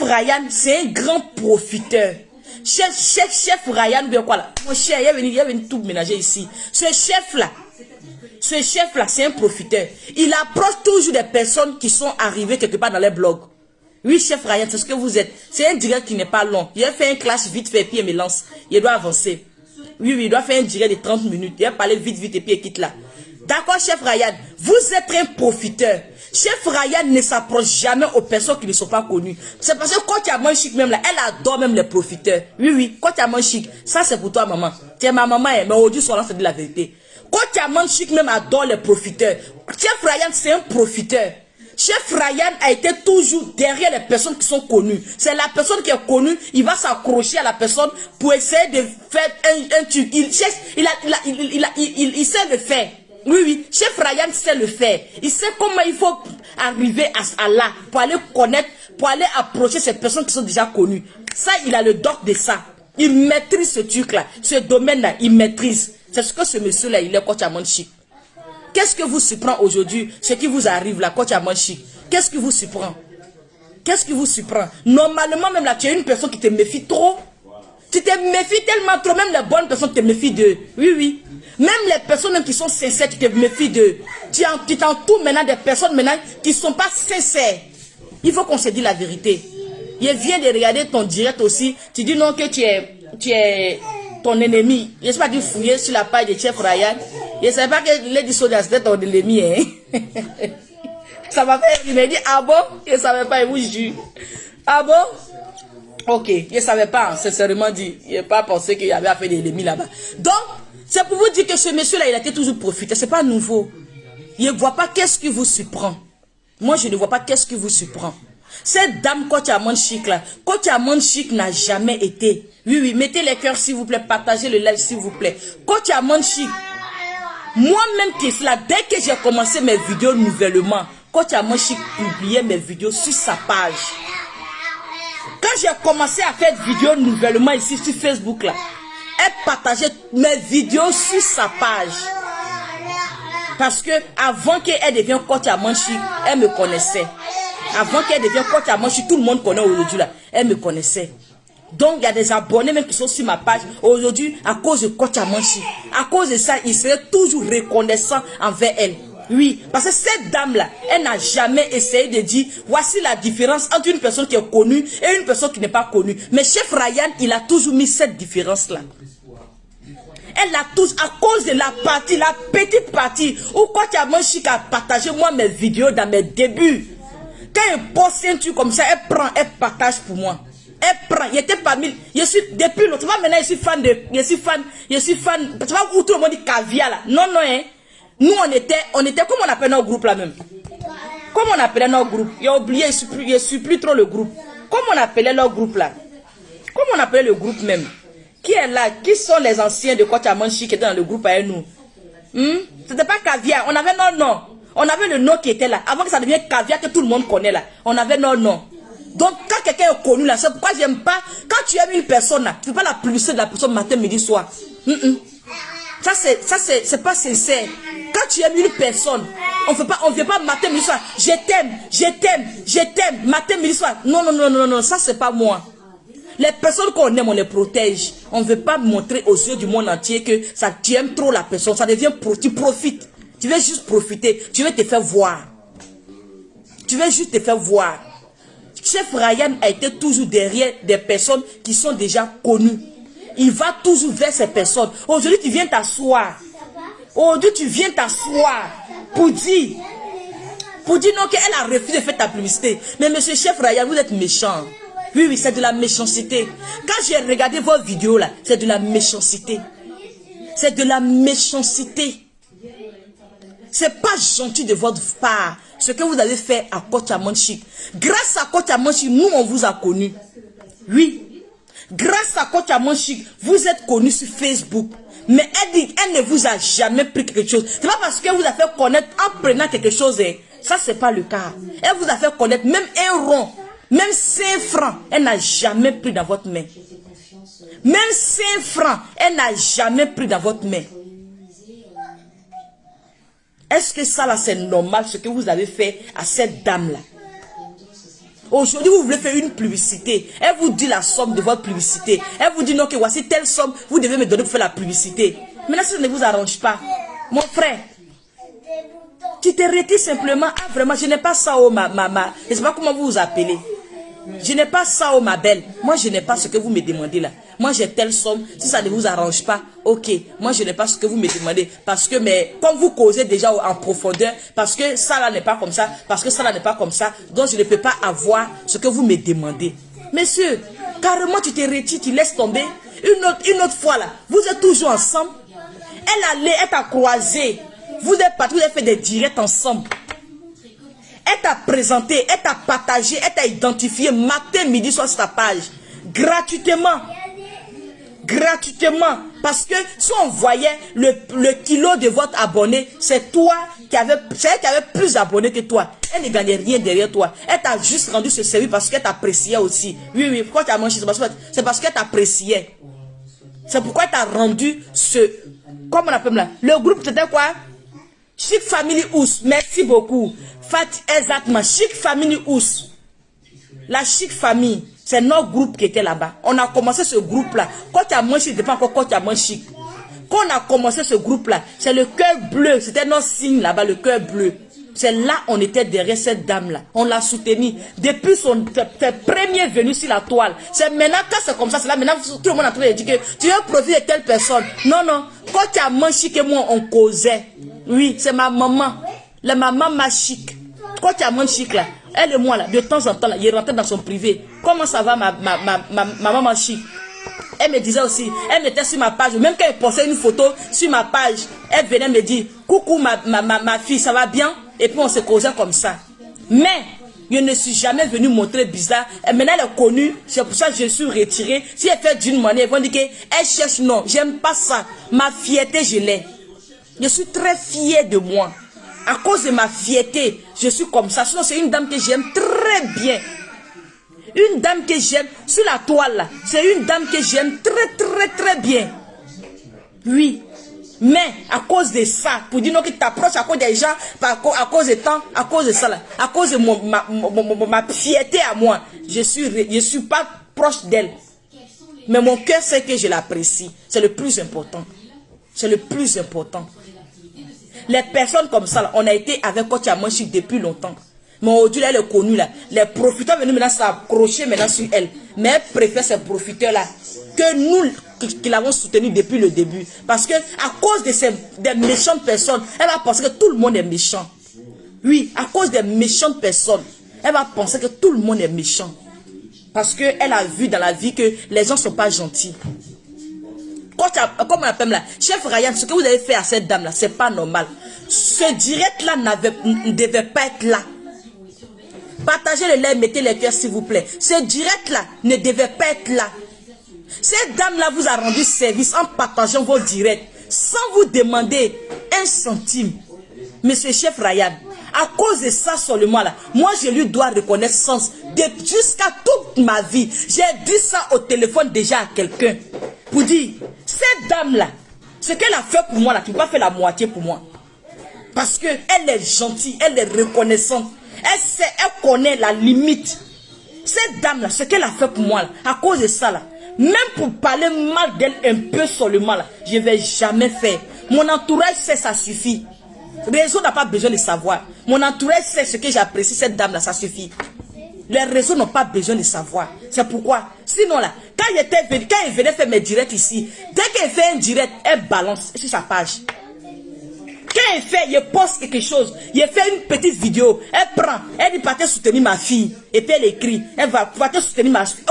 Ryan, c'est un grand profiteur. Chef Ryan, bien quoi là? Mon cher, il est venu tout ménager ici. Ce chef-là, c'est un profiteur. Il approche toujours des personnes qui sont arrivées quelque part dans les blogs. Oui, chef Ryan, c'est ce que vous êtes. C'est un direct qui n'est pas long. Il a fait un clash vite fait, puis il me lance. Il doit avancer. Oui, il doit faire un direct de 30 minutes. Il a parlé vite, et puis il quitte là. D'accord, chef Ryan, vous êtes un profiteur. Chef Ryan ne s'approche jamais aux personnes qui ne sont pas connues. C'est parce que quand tu as mon chic même là, elle adore même les profiteurs. Oui, quand tu as mon chic, ça c'est pour toi maman. Tu es ma maman, mais aujourd'hui soir c'est de la vérité. Quand tu as mon chic même adore les profiteurs. Chef Ryan c'est un profiteur. Chef Ryan a été toujours derrière les personnes qui sont connues. C'est la personne qui est connue, il va s'accrocher à la personne pour essayer de faire un truc. Il sait le faire. Oui, chef Ryan sait le faire. Il sait comment il faut arriver à là pour aller connaître, pour aller approcher ces personnes qui sont déjà connues. Ça, il a le doc de ça. Il maîtrise ce truc-là, ce domaine-là, il maîtrise. C'est ce que ce monsieur-là, il est coach à Monchic. Qu'est-ce que vous surprend aujourd'hui, ce qui vous arrive là, coach à Monchic? Qu'est-ce qui vous surprend? Qu'est-ce qui vous surprend? Normalement, même là, tu es une personne qui te méfie trop. Tu te méfies tellement trop, même les bonnes personnes te méfient d'eux. Oui. Même les personnes qui sont sincères, tu te méfies d'eux. Tu t'entoures maintenant des personnes maintenant qui ne sont pas sincères. Il faut qu'on se dise la vérité. Je viens de regarder ton direct aussi. Tu dis non que tu es ton ennemi. Je ne sais pas de fouiller sur la page de Chef Ryan. Je ne savais pas que Lady Sonia c'était ton ennemi. Hein? Ça m'a fait, il m'a dit, ah bon? Je ne savais pas, il vous jure. Ah bon? Ok, je ne savais pas, sincèrement dit. Je n'ai pas pensé qu'il y avait affaire d'ennemis là-bas. Donc, c'est pour vous dire que ce monsieur-là, il a été toujours profité. Ce n'est pas nouveau. Il ne voit pas qu'est-ce qui vous surprend. Moi, je ne vois pas qu'est-ce qui vous surprend. Cette dame, Coach Amon Chic là, Coach Amon Chic n'a jamais été. Oui, mettez les cœurs s'il vous plaît, partagez le live s'il vous plaît. Coach Amon Chic, moi-même qui est là, dès que j'ai commencé mes vidéos nouvellement, Coach Amon Chic publiait mes vidéos sur sa page. Quand j'ai commencé à faire des vidéos nouvellement ici sur Facebook là, elle partageait mes vidéos sur sa page. Parce que avant qu'elle devienne coach à Manchi, elle me connaissait. Avant qu'elle devienne coach à Manchi, tout le monde connaît aujourd'hui là. Elle me connaissait. Donc il y a des abonnés même qui sont sur ma page aujourd'hui à cause de coach à Manchi. À cause de ça, ils seraient toujours reconnaissants envers elle. Oui, parce que cette dame-là, elle n'a jamais essayé de dire, voici la différence entre une personne qui est connue et une personne qui n'est pas connue. Mais chef Ryan, il a toujours mis cette différence-là. Elle a tous, à cause de la partie, la petite partie, où quand tu as mon chic à partager moi mes vidéos dans mes débuts. Quand elle poste un truc comme ça, elle prend, elle partage pour moi. Elle prend, il était parmi, depuis longtemps, maintenant je suis fan, tu vois où tout le monde dit caviar là. Non, hein. Nous, on était, comment on appelle notre groupe là même? Comment on appelait notre groupe? J'ai oublié, je ne suis plus trop le groupe. Comment on appelait notre groupe là? Comment on appelait le groupe même? Qui est là? Qui sont les anciens de Coach Amanchi qui étaient dans le groupe avec nous? C'était pas caviar, on avait notre nom. On avait le nom qui était là. Avant que ça devienne caviar que tout le monde connaît là. On avait notre nom. Donc quand quelqu'un est connu là, c'est pourquoi j'aime pas. Quand tu aimes une personne là, tu ne peux pas la publicité de la personne matin, midi, soir. Ça c'est pas sincère. Quand tu aimes une personne, on ne fait pas matin, midi, soir. Je t'aime, matin, midi, soir. Non, ça c'est pas moi. Les personnes qu'on aime, on les protège. On ne veut pas montrer aux yeux du monde entier que ça, tu aimes trop la personne. Ça devient tu profites. Tu veux juste profiter. Tu veux te faire voir. Tu veux juste te faire voir. Chef Ryan a été toujours derrière des personnes qui sont déjà connues. Il va toujours vers ces personnes. Aujourd'hui, tu viens t'asseoir. Aujourd'hui, tu viens t'asseoir pour dire non qu'elle a refusé de faire ta publicité. Mais monsieur Chef Ryan, vous êtes méchant. Oui, c'est de la méchanceté. Quand j'ai regardé vos vidéos là, c'est de la méchanceté. C'est de la méchanceté. C'est pas gentil de votre part ce que vous avez fait à Coach Amanchi. Grâce à Coach Amanchi, nous on vous a connus. Oui. Grâce à Coach Amanchi, vous êtes connus sur Facebook. Mais elle dit, elle ne vous a jamais pris quelque chose. C'est pas parce qu'elle vous a fait connaître en prenant quelque chose. Ça, c'est pas le cas. Elle vous a fait connaître même un rond. Même 5 francs, elle n'a jamais pris dans votre main. Même 5 francs, elle n'a jamais pris dans votre main. Est-ce que ça là c'est normal ce que vous avez fait à cette dame là? Aujourd'hui, vous voulez faire une publicité. Elle vous dit la somme de votre publicité. Elle vous dit non, que voici telle somme, vous devez me donner pour faire la publicité. Maintenant, si ça ne vous arrange pas, mon frère, tu te retires simplement. Ah, vraiment, je n'ai pas ça, oh, je ne sais pas comment vous vous appelez. Je n'ai pas ça, oh, ma belle. Moi, je n'ai pas ce que vous me demandez là. Moi, j'ai telle somme. Si ça ne vous arrange pas, ok. Moi, je n'ai pas ce que vous me demandez. Parce que, mais, comme vous causez déjà en profondeur, parce que ça là n'est pas comme ça, parce que ça là n'est pas comme ça, donc je ne peux pas avoir ce que vous me demandez. Monsieur, carrément, tu te retires, tu laisses tomber. Une autre fois là, vous êtes toujours ensemble. Elle t'a croisé. Vous êtes partis, vous avez fait des directs ensemble. Elle t'a présenté, elle t'a partagé, elle t'a identifié matin, midi, soir sur ta page. Gratuitement. Gratuitement. Parce que si on voyait le kilo de votre abonné, c'est toi qui avait plus d'abonnés que toi. Elle ne gagnait rien derrière toi. Elle t'a juste rendu ce service parce qu'elle t'appréciait aussi. Oui, oui, pourquoi tu as mangé? C'est parce qu'elle t'appréciait. C'est pourquoi elle t'a rendu comment on appelle là? Le groupe, c'était quoi? Chic Family Ous. Merci beaucoup. Exactement. Chic Family Ous. La Chic Famille. C'est notre groupe qui était là-bas. On a commencé ce groupe-là. Quand tu as moins chic, pas encore quand tu as moins chic. Quand on a commencé ce groupe-là, c'est le cœur bleu. C'était notre signe là-bas, le cœur bleu. C'est là on était derrière cette dame-là. On l'a soutenue. Depuis ses premiers venus sur la toile. C'est maintenant quand c'est comme ça, c'est là maintenant tout le monde est en train de dire que tu veux profiter de telle personne. Non, non. Quand tu as moins chic et moi, on causait. Oui, c'est ma maman. La maman ma chic. Quand tu as moins chic là, elle et moi là, de temps en temps là, il rentrait dans son privé. Comment ça va ma maman chic? Elle me disait aussi, elle mettait sur ma page, même quand elle postait une photo sur ma page, elle venait me dire, coucou ma fille, ça va bien? Et puis on se causait comme ça. Mais, je ne suis jamais venu montrer bizarre. Et maintenant elle est connue, c'est pour ça que je suis retirée. Si elle fait d'une monnaie, ils vont dire qu'elle cherche, non, j'aime pas ça. Ma fierté, je l'ai. Je suis très fière de moi. À cause de ma fierté, je suis comme ça. Sinon, c'est une dame que j'aime très bien. Une dame que j'aime, sur la toile là, c'est une dame que j'aime très bien. Oui. Mais, à cause de ça, pour dire non, que tu t'approches à cause des gens, à cause de temps, à cause de ça là, à cause de ma fierté à moi, je suis pas proche d'elle. Mais mon cœur sait que je l'apprécie. C'est le plus important. C'est le plus important. Les personnes comme ça, là, on a été avec Kocha Manchik depuis longtemps. Mais aujourd'hui, elle est connue là. Les profiteurs venus maintenant s'accrocher maintenant sur elle. Mais elle préfère ces profiteurs-là que nous qui l'avons soutenu depuis le début. Parce que à cause de des méchantes personnes, elle va penser que tout le monde est méchant. Oui, à cause des méchantes personnes, elle va penser que tout le monde est méchant. Parce qu'elle a vu dans la vie que les gens ne sont pas gentils. Comme on appelle là, chef Ryan, ce que vous avez fait à cette dame là, c'est pas normal. Ce direct là ne devait pas être là. Partagez le lien, mettez les cœurs s'il vous plaît. Ce direct là ne devait pas être là. Cette dame là vous a rendu service en partageant vos directs sans vous demander un centime. Monsieur chef Ryan, à cause de ça seulement là, moi je lui dois reconnaissance jusqu'à toute ma vie. J'ai dit ça au téléphone déjà à quelqu'un. Pour dire, cette dame-là, ce qu'elle a fait pour moi, là, tu ne peux pas faire la moitié pour moi. Parce qu'elle est gentille, elle est reconnaissante. Elle sait, elle connaît la limite. Cette dame-là, ce qu'elle a fait pour moi, là, à cause de ça, là, même pour parler mal d'elle un peu seulement, là, je ne vais jamais faire. Mon entourage sait, ça suffit. Réseau n'a pas besoin de savoir. Mon entourage sait ce que j'apprécie cette dame-là, ça suffit. Les réseaux n'ont pas besoin de savoir. C'est pourquoi. Sinon là, quand il venait faire mes directs ici, dès qu'elle fait un direct, elle balance sur sa page. Quand il poste quelque chose, il fait une petite vidéo, elle prend, elle dit partez soutenir ma fille. Et puis elle écrit, elle va partez soutenir ma fille.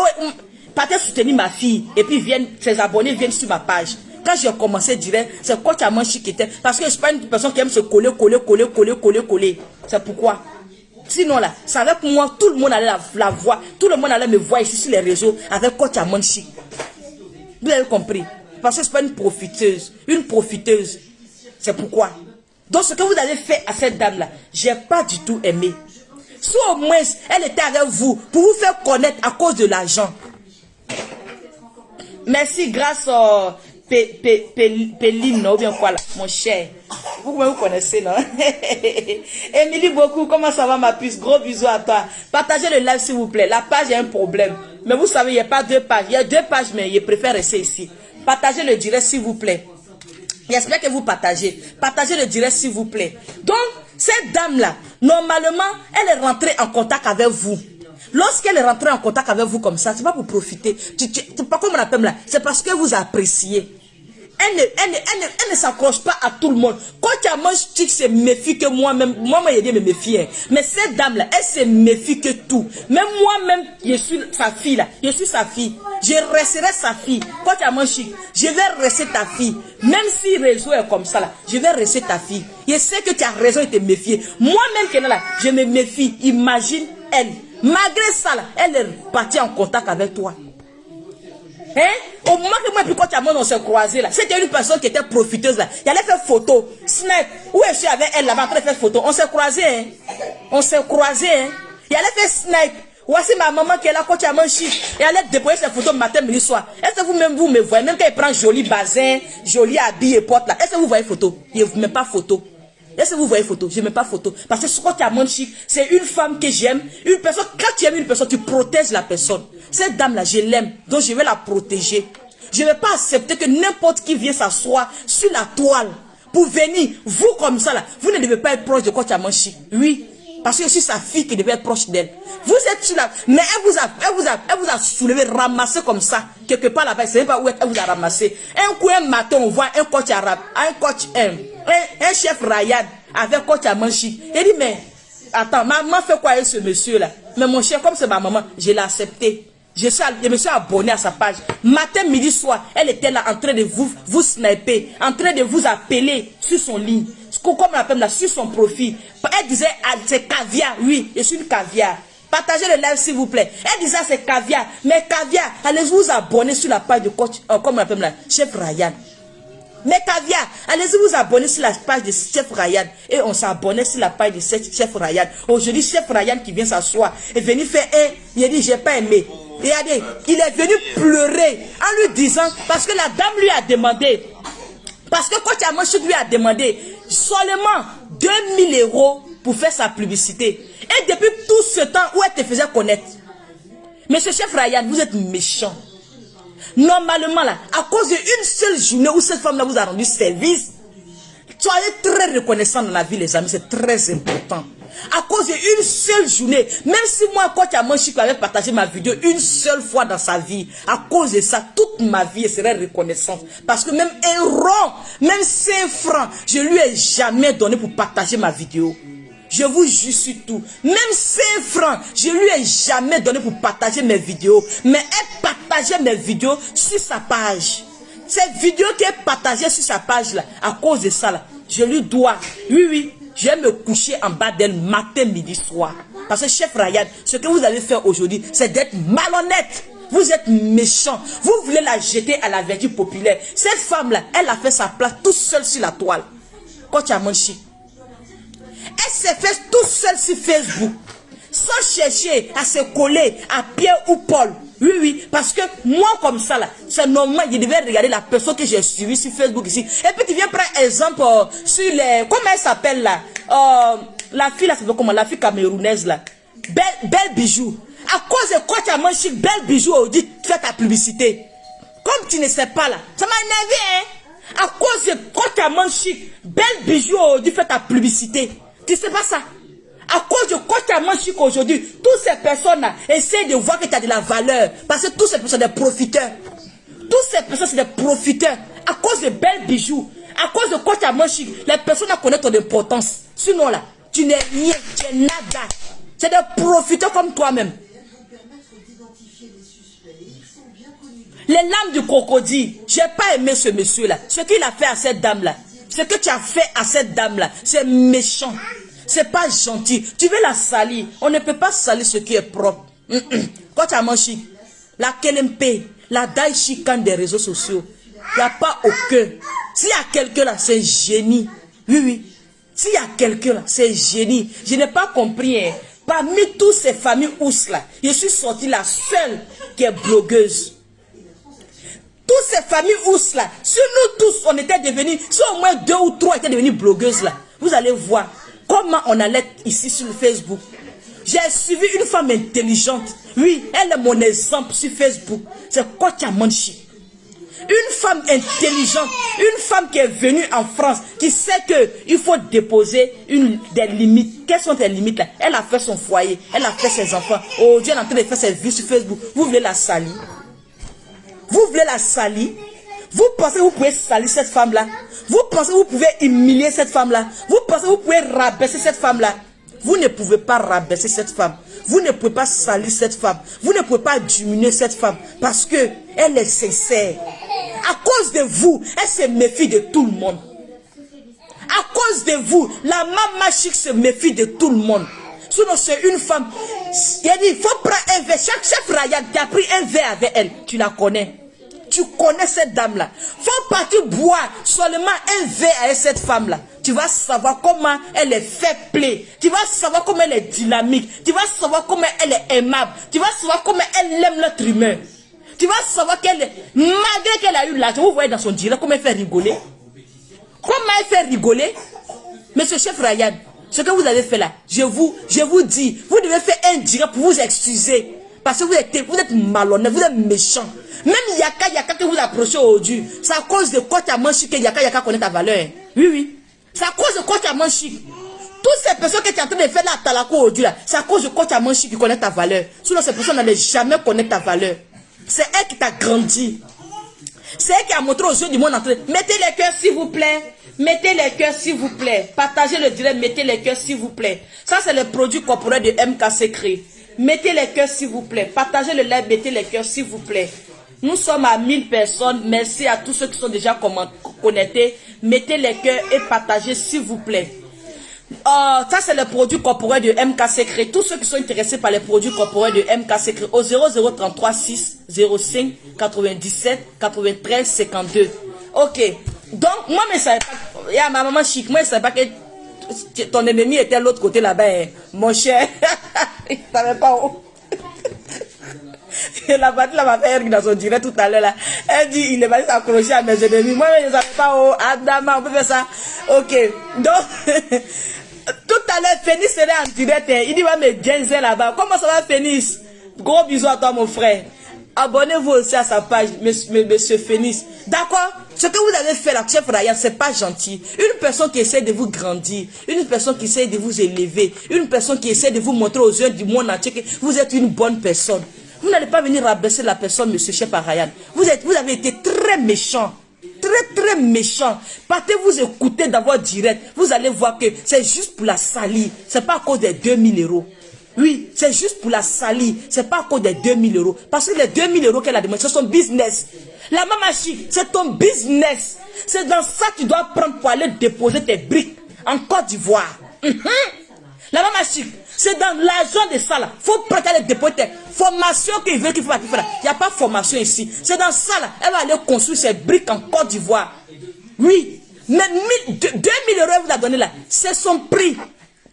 Partez soutenir ma fille. Et puis ses abonnés viennent sur ma page. Quand j'ai commencé direct, c'est quoi tu as mangé qui était. Parce que je ne suis pas une personne qui aime se coller. C'est pourquoi. Sinon là, c'est avec moi, tout le monde allait la voir, tout le monde allait me voir ici sur les réseaux avec Kocha Manchik. Vous avez compris? Parce que je ne suis pas une profiteuse. Une profiteuse. C'est pourquoi. Donc ce que vous avez fait à cette dame-là, je n'ai pas du tout aimé. Si au moins elle était avec vous, pour vous faire connaître à cause de l'argent. Merci grâce à Péline, ou bien quoi là, mon cher. vous connaissez, non? Émilie, beaucoup, comment ça va ma puce? Gros bisous à toi. Partagez le live s'il vous plaît. La page, il y a un problème. Mais vous savez, il n'y a pas 2 pages. Il y a 2 pages, mais je préfère rester ici. Partagez le direct s'il vous plaît. J'espère que vous partagez. Partagez le direct s'il vous plaît. Donc, cette dame-là, normalement, elle est rentrée en contact avec vous. Lorsqu'elle est rentrée en contact avec vous comme ça, c'est pas pour profiter. C'est pas comme on appelle là. C'est parce que vous appréciez. Elle ne s'accroche pas à tout le monde. Quand tu as mangé, tu se méfie que moi-même. Moi-même, j'ai dit me méfier. Mais cette dame-là, elle se méfie que tout. Même moi-même, je suis sa fille là. Je suis sa fille. Je resterai sa fille. Quand tu as mangé, je vais rester ta fille. Même si le réseau est comme ça là, je vais rester ta fille. Je sais que tu as raison de te méfier. Moi-même, qu'elle est là, je me méfie. Imagine elle. Malgré ça là, elle est partie en contact avec toi. Hein? Au moment que moi et puis quand tu as on s'est croisés là, c'était une personne qui était profiteuse là. Il allait faire photo, snap. Où je suis avec elle là-bas en train de faire photo. On s'est croisés, hein? On s'est croisés, hein? Il allait faire snap. Voici ma maman qui est là quand tu as mangé. Et elle allait déposer ses photos matin, midi, soir. Est-ce que vous-même vous me voyez? Même quand elle prend joli bazin, joli habit et porte là. Est-ce que vous voyez photo? Il ne met pas photo. Est-ce que vous voyez photo? Je ne mets pas photo. Parce que quand tu as mon chic, c'est une femme que j'aime. Une personne, quand tu aimes une personne, tu protèges la personne. Cette dame-là, je l'aime. Donc je vais la protéger. Je ne vais pas accepter que n'importe qui vienne s'asseoir sur la toile pour venir. Vous comme ça, là, vous ne devez pas être proche de quand tu as mon chic. Oui. Parce que je suis sa fille qui devait être proche d'elle. Vous êtes sur la... Mais elle vous a soulevé, ramassé comme ça. Quelque part là-bas, je ne sais pas où elle vous a ramassé. Un coup, un matin, on voit un coach arabe, un chef Ryan avec coach à Manchi. Il dit, mais attends, maman fait quoi avec ce monsieur-là? Mais mon chef, comme c'est ma maman, je l'ai accepté. Je me suis abonné à sa page. Matin, midi, soir, elle était là en train de vous sniper, en train de vous appeler sur son lit. Comme on appelle là, sur son profil. Elle disait, c'est caviar. Oui, je suis une caviar. Partagez le live s'il vous plaît. Elle disait, c'est caviar. Mais caviar, allez vous abonner sur la page de coach, comme on appelle là, chef Ryan. Mais caviar, allez-y vous abonner sur la page de chef Ryan. Et on s'abonnait sur la page de chef Ryan. Aujourd'hui, chef Ryan qui vient s'asseoir est venu faire il a dit, j'ai pas aimé. Regardez, il est venu pleurer en lui disant, parce que la dame lui a demandé, parce que quand Yamanchik lui a demandé seulement 2000 € pour faire sa publicité. Et depuis tout ce temps où elle te faisait connaître. Monsieur chef Ryan, vous êtes méchant. Normalement là, à cause d'une seule journée où cette femme là vous a rendu service, soyez très reconnaissant dans la vie les amis, c'est très important. À cause d'une seule journée, même si moi quand Yamanchik avait partagé ma vidéo une seule fois dans sa vie, à cause de ça, toute ma vie elle serait reconnaissante. Parce que même un rond, même 5 francs, je lui ai jamais donné pour partager ma vidéo. Je vous jure sur tout. Même 5 francs, je lui ai jamais donné pour partager mes vidéos. Mais elle partageait mes vidéos sur sa page. Cette vidéo qui est partagée sur sa page là, à cause de ça là, je lui dois. Oui, je vais me coucher en bas d'elle matin, midi, soir. Parce que chef Ryan, ce que vous avez fait aujourd'hui, c'est d'être malhonnête. Vous êtes méchant. Vous voulez la jeter à la vertu populaire. Cette femme là, elle a fait sa place toute seule sur la toile. Quand tu as mangé. Elle s'est fait toute seule sur Facebook, sans chercher à se coller à Pierre ou Paul. Oui, parce que moi comme ça là, c'est normal, je devais regarder la personne que j'ai suivie sur Facebook ici. Et puis tu viens prendre exemple sur les, comment elle s'appelle là, la fille là, c'est comment, la fille camerounaise là, Belle Bijou. À cause de quoi tu as mangé Belle Bijou, on dit fais ta publicité. Comme tu ne sais pas là, ça m'a énervé hein. À cause de quoi tu as mangé Belle Bijou, on dit fais ta publicité. Tu sais pas ça? À cause de quoi tu as mangé aujourd'hui, toutes ces personnes-là essaient de voir que tu as de la valeur. Parce que toutes ces personnes sont des profiteurs. Toutes ces personnes sont des profiteurs. À cause de Belles Bijoux. À cause de quoi tu as mangé, les personnes connaissent ton importance. Sinon là, tu n'es rien, tu es nada. C'est des profiteurs comme toi-même. Les lames du crocodile. J'ai pas aimé ce monsieur-là. Ce qu'il a fait à cette dame-là. Ce que tu as fait à cette dame-là, c'est méchant. C'est pas gentil. Tu veux la salir. On ne peut pas salir ce qui est propre. Quand tu as mangé, la KLMP, la daïchikan des réseaux sociaux, il n'y a pas aucun. S'il y a quelqu'un là, c'est génie. Oui. S'il y a quelqu'un là, c'est génie. Je n'ai pas compris. Hein. Parmi toutes ces familles ousses là, je suis sortie la seule qui est blogueuse. Tous Toutes ces familles ours là, si nous tous on était devenus, si au moins 2 ou 3 étaient devenus blogueuses là, vous allez voir comment on allait ici sur le Facebook. J'ai suivi une femme intelligente. Oui, elle est mon exemple sur Facebook. C'est Kocha Manchi. Une femme intelligente, une femme qui est venue en France, qui sait qu'il faut déposer des limites. Quelles sont tes limites là? Elle a fait son foyer, elle a fait ses enfants. Aujourd'hui, elle est en train de faire ses vues sur Facebook. Vous voulez la salir? Vous voulez la salir? Vous pensez que vous pouvez salir cette femme-là? Vous pensez que vous pouvez humilier cette femme-là? Vous pensez que vous pouvez rabaisser cette femme-là? Vous ne pouvez pas rabaisser cette femme. Vous ne pouvez pas salir cette femme. Vous ne pouvez pas diminuer cette femme. Parce que elle est sincère. À cause de vous, elle se méfie de tout le monde. À cause de vous, la maman chic se méfie de tout le monde. Sinon, c'est une femme. Il a dit, il faut prendre un verre. Chaque chef Ryan qui a pris un verre avec elle. Tu la connais. Tu connais cette dame-là. Faut partir boire seulement un verre avec cette femme-là. Tu vas savoir comment elle est fair play. Tu vas savoir comment elle est dynamique. Tu vas savoir comment elle est aimable. Tu vas savoir comment elle aime l'être humain. Tu vas savoir qu'elle est, malgré qu'elle a eu l'argent, vous voyez dans son direct comment elle fait rigoler. Comment elle fait rigoler. Monsieur chef Ryan, ce que vous avez fait là, je vous dis, vous devez faire un direct pour vous excuser. Parce que vous êtes malhonnête, vous êtes méchant. Même Yaka que vous approchez aujourd'hui, c'est à cause de quoi tu as mangé que Yaka connaît ta valeur. Oui, oui. C'est à cause de quoi tu as mangé. Toutes ces personnes que tu es en train de faire là à Talako aujourd'hui, c'est à cause de quoi tu as mangé qui connaît ta valeur. Sinon, ces personnes n'allaient jamais connaître ta valeur. C'est elle qui t'a grandi. C'est elle qui a montré aux yeux du monde entier. Mettez les cœurs s'il vous plaît. Mettez les cœurs s'il vous plaît. Partagez le direct, mettez les cœurs s'il vous plaît. Ça c'est le produit corporel de MKC Cré. Mettez les cœurs s'il vous plaît. Partagez le live, mettez les cœurs s'il vous plaît. Nous sommes à 1000 personnes. Merci à tous ceux qui sont déjà connectés. Mettez les cœurs et partagez s'il vous plaît. Ça c'est le produit corporel de MKC Cré. Tous ceux qui sont intéressés par les produits corporels de MKC Cré au 0033 6 05 97 93 52. Ok. Donc moi je ne savais pas. Il y a ma maman chic. Moi je ne savais pas que ton ennemi était de l'autre côté là-bas. Mon cher. Il ne savait pas où. La batterie m'a fait dans son direct tout à l'heure là. Elle dit il est allé s'accrocher à mes ennemis. Moi je ne savais pas où. Adama on peut faire ça. Ok. Donc tout à l'heure, Phénix serait en direct. Il dit, va me Genzel là-bas. Comment ça va, Phénix? Gros bisous à toi, mon frère. Abonnez-vous aussi à sa page, monsieur Phénix. D'accord? Ce que vous avez fait là, chef Ryan, c'est pas gentil. Une personne qui essaie de vous grandir, une personne qui essaie de vous élever, une personne qui essaie de vous montrer aux yeux du monde entier que vous êtes une bonne personne. Vous n'allez pas venir rabaisser la personne, monsieur chef Ryan. Vous avez été très méchant. Très méchant. Partez vous écouter dans votre direct. Vous allez voir que c'est juste pour la salir. C'est pas à cause des 2000 euros. Oui, c'est juste pour la salir. C'est pas à cause des 2000 euros. Parce que les 2000 euros qu'elle a demandé, c'est son business. La maman chic, c'est ton business. C'est dans ça que tu dois prendre pour aller déposer tes briques en Côte d'Ivoire. La maman chic, c'est dans l'argent de ça là. Faut prendre les déposer. Formation qu'il veut qu'il faut faire. Il n'y a pas de formation ici. C'est dans ça là. Elle va aller construire ses briques en Côte d'Ivoire. Oui. Mais 2000 euros elle vous a donné là. C'est son prix.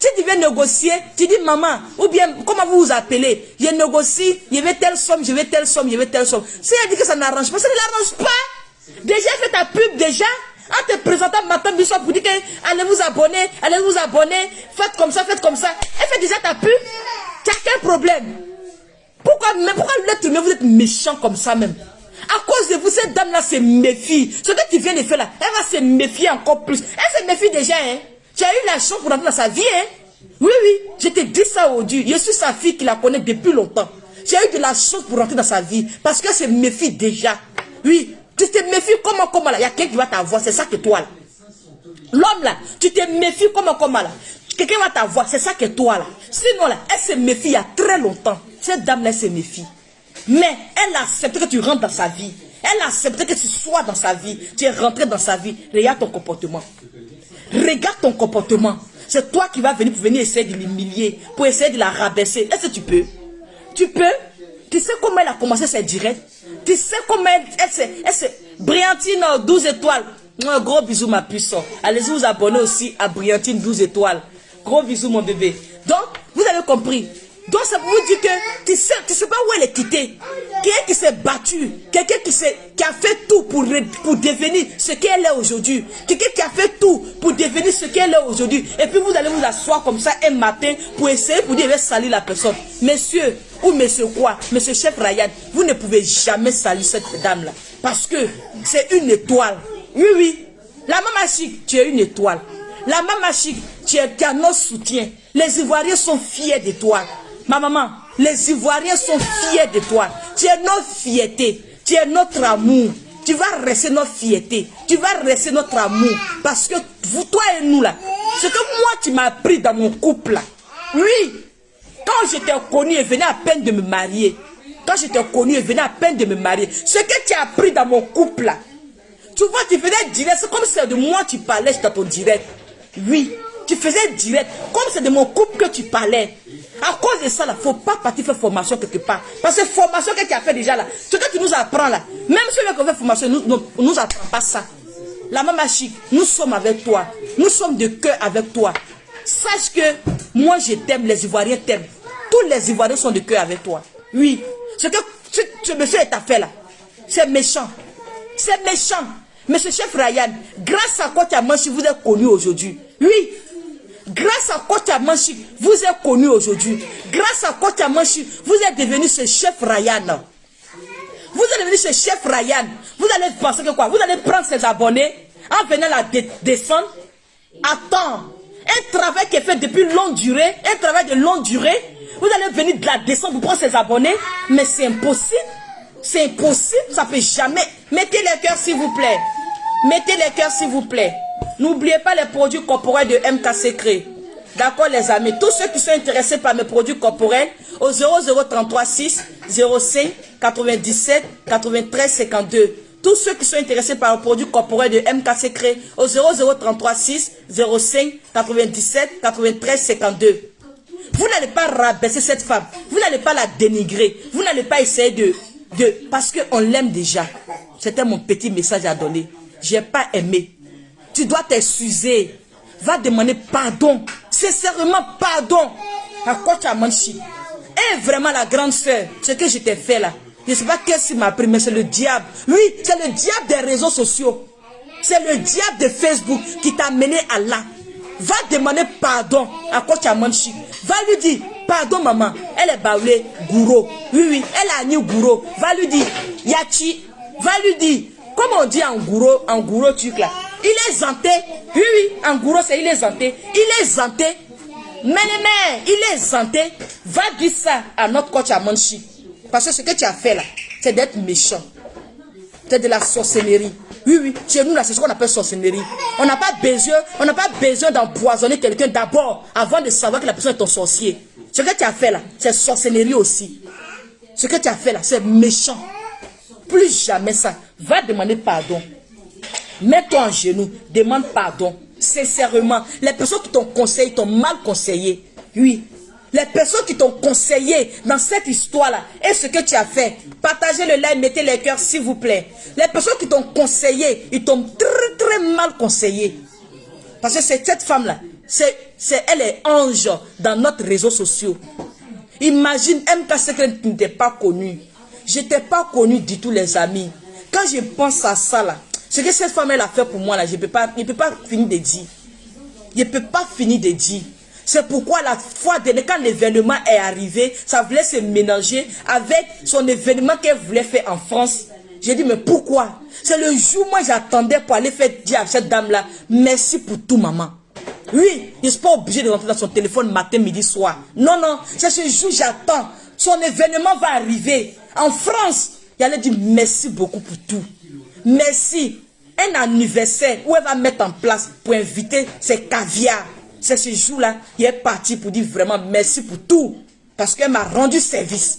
Si tu veux négocier, tu dis maman, ou bien comment vous vous appelez? Je négocie, je veux telle somme, je veux telle somme, je veux telle somme. Si elle dit que ça n'arrange pas, ça ne l'arrange pas. Déjà fais ta pub déjà. En te présentant matin Bishop pour dire que allez vous abonner, faites comme ça. Elle fait déjà ta pub. Tu as quel problème? Pourquoi l'être humain vous êtes méchant comme ça même? À cause de vous, cette dame-là se méfie. Ce que tu viens de faire là, elle va se méfier encore plus. Elle se méfie déjà, hein. Tu as eu la chance pour rentrer dans sa vie, hein. Oui, je te dis ça aujourd'hui. Je suis sa fille qui la connaît depuis longtemps. Tu as eu de la chance pour rentrer dans sa vie parce qu'elle se méfie déjà. Oui. Tu te méfies comment là. Il y a quelqu'un qui va t'avoir, c'est ça que toi là. L'homme là, tu te méfies comment là. Quelqu'un va t'avoir, c'est ça que toi là. Sinon là, elle se méfie il y a très longtemps. Cette dame là, elle se méfie. Mais elle a accepté que tu rentres dans sa vie. Elle a accepté que tu sois dans sa vie. Tu es rentré dans sa vie. Regarde ton comportement. Regarde ton comportement. C'est toi qui vas venir pour venir essayer de l'humilier, pour essayer de la rabaisser. Est-ce que tu peux? Tu peux? Tu sais comment elle a commencé ses directs? Tu sais comment elle s'est... Briantine 12 étoiles. Un gros bisou ma puissance. Allez-y vous abonner aussi à Briantine 12 étoiles. Gros bisou mon bébé. Donc, vous avez compris. Donc ça vous dit que tu sais pas où elle est quittée. Qui est qui s'est battu battu, quelqu'un qui a fait tout pour devenir ce qu'elle est aujourd'hui, quelqu'un qui a fait tout pour devenir ce qu'elle est aujourd'hui, et puis vous allez vous asseoir comme ça un matin pour essayer, pour dire, je vais salir la personne. Monsieur, ou monsieur quoi, monsieur chef Ryan, vous ne pouvez jamais salir cette dame-là, parce que c'est une étoile. Oui, oui, la maman chic, tu es une étoile. La maman chic, tu as notre soutien. Les Ivoiriens sont fiers de toi. Ma maman, les Ivoiriens sont fiers de toi. Tu es notre fierté. Tu es notre amour. Tu vas rester notre fierté. Tu vas rester notre amour. Parce que vous, toi et nous là, ce que moi tu m'as appris dans mon couple là. Oui, quand je t'ai connu et venais à peine de me marier. Quand je t'ai connu et venais à peine de me marier. Ce que tu as appris dans mon couple là. Tu vois, tu faisais direct. C'est comme si c'est de moi tu parlais dans ton direct. Oui, tu faisais direct. Comme c'est de mon couple que tu parlais. À cause de ça, il ne faut pas partir faire formation quelque part. Parce que formation que tu as fait déjà là, ce que tu nous apprends là, même si on fait formation, nous apprend pas ça. La maman chic, nous sommes avec toi. Nous sommes de cœur avec toi. Sache que moi je t'aime, les Ivoiriens t'aiment. Tous les Ivoiriens sont de cœur avec toi. Oui, ce que ce monsieur t'a fait là, c'est méchant. C'est méchant. Monsieur chef Ryan, grâce à quoi tu as mangé, vous êtes connu aujourd'hui. Oui. Grâce à quoi tu as mangé, vous êtes connu aujourd'hui. Grâce à quoi tu as mangé, vous êtes devenu ce chef Ryan. Vous êtes devenu ce chef Ryan. Vous allez penser que quoi? Vous allez prendre ses abonnés en venant la descendre. Attends. Un travail qui est fait depuis longue durée, un travail de longue durée. Vous allez venir de la descendre pour prendre ses abonnés. Mais c'est impossible. C'est impossible, ça ne peut jamais. Mettez les cœurs s'il vous plaît. Mettez les cœurs s'il vous plaît. N'oubliez pas les produits corporels de MK Secret. D'accord les amis. Tous ceux qui sont intéressés par mes produits corporels, au 0033 6 05 97 93 52. Tous ceux qui sont intéressés par les produits corporels de MK Secret, au 0033 6 05 97 93 52. Vous n'allez pas rabaisser cette femme. Vous n'allez pas la dénigrer. Vous n'allez pas essayer parce qu'on l'aime déjà. C'était mon petit message à donner. Je n'ai pas aimé. Tu dois t'excuser. Va demander pardon. Sincèrement pardon. À quoi tu as menti? Et vraiment la grande sœur, ce que je t'ai fait là. Je ne sais pas qu'est-ce qui m'a pris, mais c'est le diable. Oui, c'est le diable des réseaux sociaux. C'est le diable de Facebook qui t'a mené à là. Va demander pardon à quoi tu as menti. Va lui dire, pardon maman, elle est baoulée, gourou. Oui, oui, elle a ni gourou. Va lui dire, Yachi. Va lui dire, comment on dit en gourou truc là. Il est zanté. Oui, oui, en gourou c'est il est zanté. Il est zanté. Mais, il est zanté. Va dire ça à notre coach à Manchi. Parce que ce que tu as fait là, c'est d'être méchant. C'est de la sorcellerie. Oui, oui, chez nous là, c'est ce qu'on appelle sorcellerie. On n'a pas besoin d'empoisonner quelqu'un d'abord, avant de savoir que la personne est ton sorcier. Ce que tu as fait là, c'est sorcellerie aussi. Ce que tu as fait là, c'est méchant. Plus jamais ça. Va demander pardon. Mets-toi en genoux, demande pardon. Sincèrement, les personnes qui t'ont conseillé, t'ont mal conseillé. Oui. Les personnes qui t'ont conseillé dans cette histoire-là, et ce que tu as fait, partagez le like, mettez les cœurs s'il vous plaît. Les personnes qui t'ont conseillé, ils t'ont très très mal conseillé. Parce que c'est cette femme-là, elle est ange dans notre réseau social. Imagine, MK Secret qui n'était pas connu. Je n'étais pas connu du tout les amis. Quand je pense à ça là, ce que cette femme elle a fait pour moi là, je ne peux pas finir de dire. Je ne peux pas finir de dire. C'est pourquoi la fois dernière, quand l'événement est arrivé, ça voulait se mélanger avec son événement qu'elle voulait faire en France. J'ai dit, mais pourquoi? C'est le jour où moi j'attendais pour aller faire dire à cette dame-là, merci pour tout maman. Oui, je ne suis pas obligé de rentrer dans son téléphone matin, midi, soir. Non, non, c'est ce jour où j'attends. Son événement va arriver en France. Il allait dire merci beaucoup pour tout. Merci. Un anniversaire où elle va mettre en place pour inviter ses caviars. C'est ce jour-là, il est parti pour dire vraiment merci pour tout. Parce qu'elle m'a rendu service.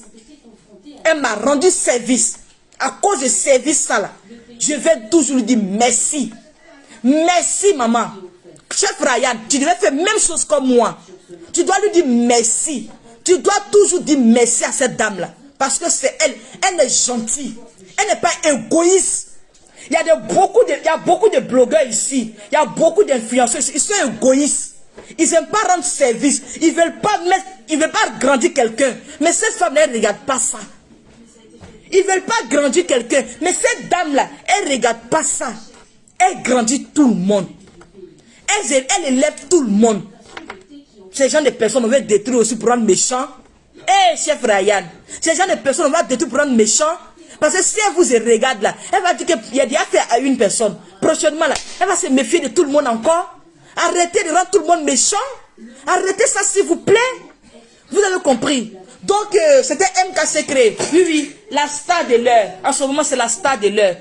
Elle m'a rendu service. À cause de service ça là, je vais toujours lui dire merci. Merci maman. Chef Ryan, tu devais faire la même chose comme moi. Tu dois lui dire merci. Tu dois toujours dire merci à cette dame-là. Parce que c'est elle. Elle est gentille. Elle n'est pas égoïste. Il y a beaucoup de blogueurs ici. Il y a beaucoup d'influenceurs ici. Ils sont égoïstes. Ils n'aiment pas rendre service. Ils ne veulent pas grandir quelqu'un. Mais cette femme, elle ne regarde pas ça. Ils ne veulent pas grandir quelqu'un. Mais cette dame-là, elle ne regarde pas ça. Elle grandit tout le monde. Elle élève tout le monde. Ces gens de personnes, on va détruire aussi pour rendre méchant. Eh, chef Ryan, ces gens de personnes, on va détruire pour rendre méchant. Parce que si elle vous regarde là, elle va dire qu'il y a déjà fait à une personne. Prochainement là, elle va se méfier de tout le monde encore. Arrêtez de rendre tout le monde méchant. Arrêtez ça s'il vous plaît. Vous avez compris. Donc, c'était MK Secret. Oui, oui, la star de l'heure. En ce moment, c'est la star de l'heure.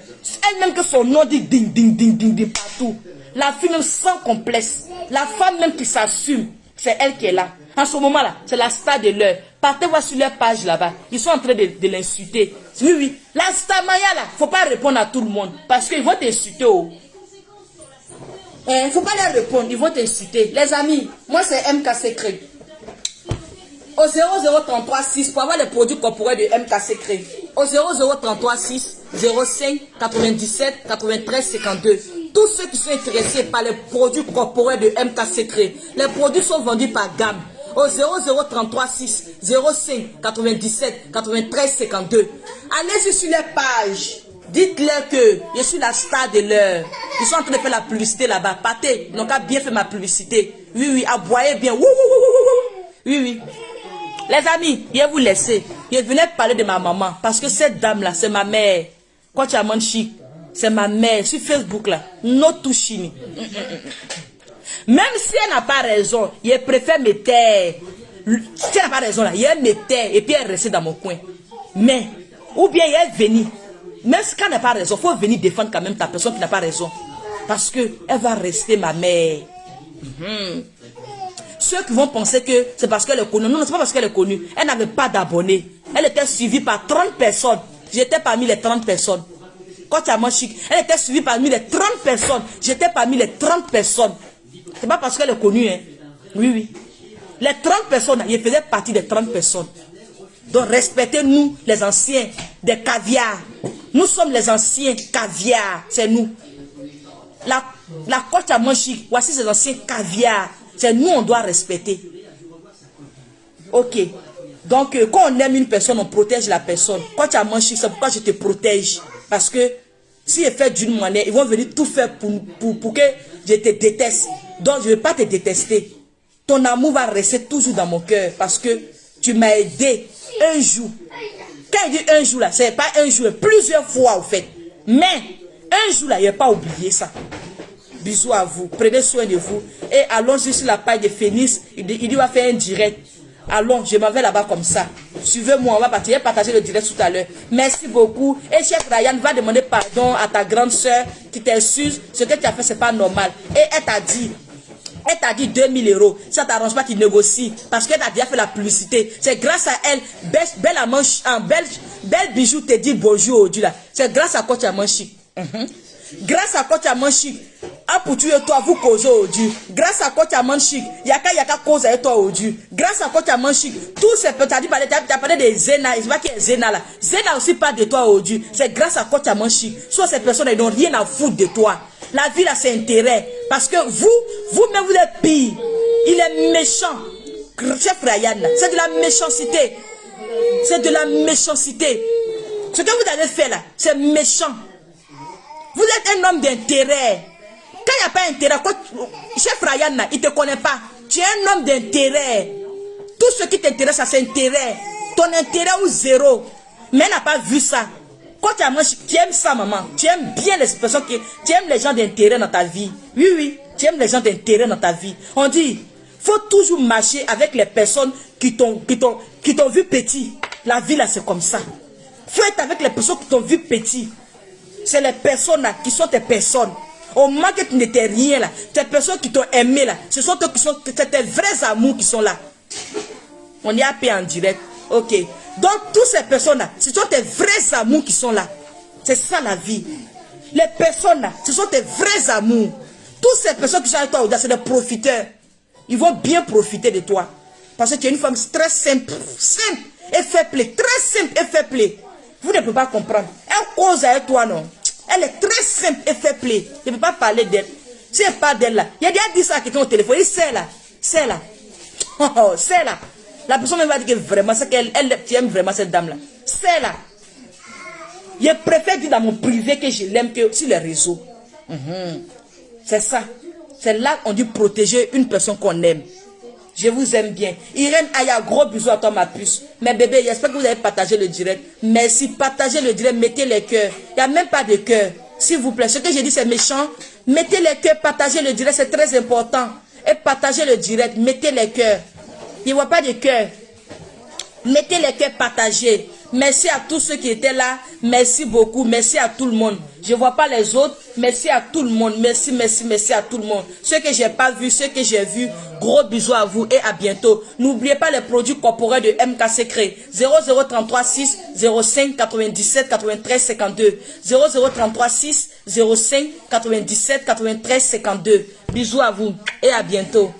Elle-même que son nom dit ding, ding, ding, ding, ding partout. La fille même sans complexe. La femme même qui s'assume. C'est elle qui est là. En ce moment-là, c'est la star de l'heure. Partez voir sur leur page là-bas. Ils sont en train de l'insulter. Oui, oui. La star Maya là, faut pas répondre à tout le monde. Parce qu'ils vont t'insulter. Oh. Faut pas leur répondre. Ils vont t'insulter. Les amis, moi c'est MK Secret. Au 00336 pour avoir les produits corporels de MK Secret. Au 00336 05 97 93 52. Tous ceux qui sont intéressés par les produits corporels de MK Secret, les produits sont vendus par gamme. Au 00336 05 97 93 52. Allez sur les pages. Dites-leur que je suis la star de l'heure. Ils sont en train de faire la publicité là-bas. Partez, ils n'ont qu'à bien faire ma publicité. Oui, oui, aboyez bien. Oui, oui. Les amis, je vais vous laisser. Je venais parler de ma maman. Parce que cette dame-là, c'est ma mère. Quand tu as mon chic, c'est ma mère. Sur Facebook là, no touchini. Même si elle n'a pas raison, je préfère me taire. Si elle n'a pas raison là, je me taire et puis elle reste dans mon coin. Mais, ou bien elle est venue. Même si elle n'a pas raison, il faut venir défendre quand même ta personne qui n'a pas raison. Parce qu'elle va rester ma mère. Ceux qui vont penser que c'est parce qu'elle est connue. Non, non, c'est pas parce qu'elle est connue. Elle n'avait pas d'abonnés. Elle était suivie par 30 personnes. J'étais parmi les 30 personnes. Quand tu as mon chic, elle était suivie parmi les 30 personnes. J'étais parmi les 30 personnes. C'est pas parce qu'elle est connue, hein. Oui, oui. Les 30 personnes, je faisais partie des 30 personnes. Donc respectez-nous, les anciens des caviars. Nous sommes les anciens caviars. C'est nous. La coach à mon chic, voici ces anciens caviars. C'est nous, on doit respecter. Ok. Donc, quand on aime une personne, on protège la personne. Quand tu as mon chic, c'est pourquoi je te protège. Parce que si je fais d'une manière, ils vont venir tout faire pour que je te déteste. Donc, je ne vais pas te détester. Ton amour va rester toujours dans mon cœur. Parce que tu m'as aidé un jour. Quand je dis un jour, là, ce n'est pas un jour, plusieurs fois, au fait. Mais, un jour, là, je n'ai pas oublié ça. Bisous à vous. Prenez soin de vous. Et allons-y sur la page de Phoenix. Il va faire un direct. Allons, je m'en vais là-bas comme ça. Suivez-moi, on va partir. Partager le direct tout à l'heure. Merci beaucoup. Et chef Ryan va demander pardon à ta grande soeur qui t'excuse. Ce que tu as fait, c'est pas normal. Et elle t'a dit 2000 €. Si ça t'arrange pas, tu négocies. Parce qu'elle a déjà fait la publicité. C'est grâce à elle. Belle bijou te dit bonjour aujourd'hui là. C'est grâce à quoi tu as mangé. Grâce à quoi tu as mangé. Pour tuer toi, vous causez aujourd'hui. Grâce à quoi tu as mangé. Yaka cause avec toi aujourd'hui. Grâce à quoi tu as mangé. Tous ces petits, tu as parlé de Zena. Il se voit qu'il y a Zena là. Zena aussi parle de toi aujourd'hui. C'est grâce à quoi tu as mangé. Soit ces personnes, elles n'ont rien à foutre de toi. La vie là, c'est intérêt. Parce que vous-même, vous êtes pire. Il est méchant. Chef Ryan, c'est de la méchanceté. C'est de la méchanceté. Ce que vous avez fait là, c'est méchant. Vous êtes un homme d'intérêt. Quand il n'y a pas d'intérêt, chef Ryan, il ne te connaît pas. Tu es un homme d'intérêt. Tout ce qui t'intéresse, ça c'est intérêt. Ton intérêt ou zéro. Mais elle n'a pas vu ça. Quand tu as mangé, tu aimes ça, maman. Tu aimes bien les personnes tu aimes les gens d'intérêt dans ta vie. Oui, oui. Tu aimes les gens d'intérêt dans ta vie. On dit, faut toujours marcher avec les personnes qui t'ont vu petit. La vie là, c'est comme ça. Faut être avec les personnes qui t'ont vu petit. C'est les personnes là qui sont tes personnes. Au moment que tu n'étais rien là, tes personnes qui t'ont aimé là, ce sont tes vrais amours qui sont là. On y a appelé en direct. Ok. Donc, toutes ces personnes là, ce sont tes vrais amours qui sont là. C'est ça la vie. Les personnes là, ce sont tes vrais amours. Toutes ces personnes qui sont avec toi, c'est des profiteurs. Ils vont bien profiter de toi. Parce que tu es une femme très simple et fair play. Très simple et fair play. Vous ne pouvez pas comprendre. Elle cause avec toi, non? Elle est très simple et fair play. Je ne peux pas parler d'elle. Si elle parle d'elle là, il y a déjà dit ça à quelqu'un au téléphone. Il sait là. C'est là. Oh, c'est là. La personne va dire que vraiment, c'est qu'elle tu aimes vraiment cette dame là. C'est là. Je préfère dire dans mon privé que je l'aime que sur les réseaux. C'est ça. C'est là qu'on dit protéger une personne qu'on aime. Je vous aime bien. Irène Aya, gros bisous à toi ma puce. Mais bébé, j'espère que vous avez partagé le direct. Merci, partagez le direct, mettez les cœurs. Il n'y a même pas de cœur. S'il vous plaît, ce que j'ai dit c'est méchant. Mettez les cœurs, partagez le direct, c'est très important. Et partagez le direct, mettez les cœurs. Il ne voit pas de cœur. Mettez les cœurs, partagez. Merci à tous ceux qui étaient là. Merci beaucoup. Merci à tout le monde. Je ne vois pas les autres. Merci à tout le monde. Merci, merci, merci à tout le monde. Ceux que je n'ai pas vus, ceux que j'ai vus, gros bisous à vous et à bientôt. N'oubliez pas les produits corporels de MK Secret. 0033 6 05 97 93 52. 0033 6 05 97 93 52. Bisous à vous et à bientôt.